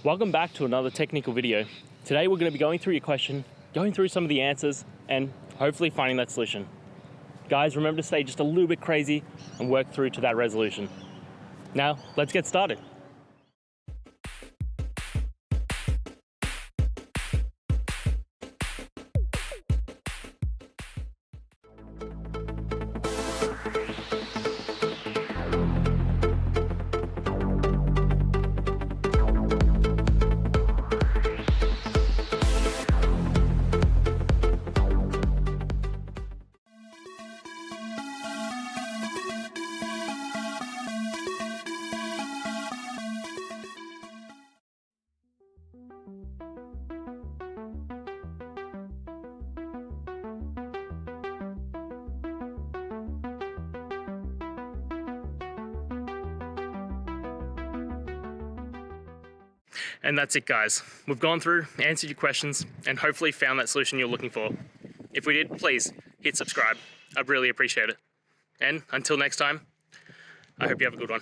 Welcome back to another technical video. Today we're going to be going through your question, going through some of the answers, and hopefully finding that solution. Guys, remember to stay just a little bit crazy and work through to that resolution. Now, let's get started. And that's it, guys. We've gone through, answered your questions, and hopefully found that solution you're looking for. If we did, please hit subscribe. I'd really appreciate it. And until next time, I hope you have a good one.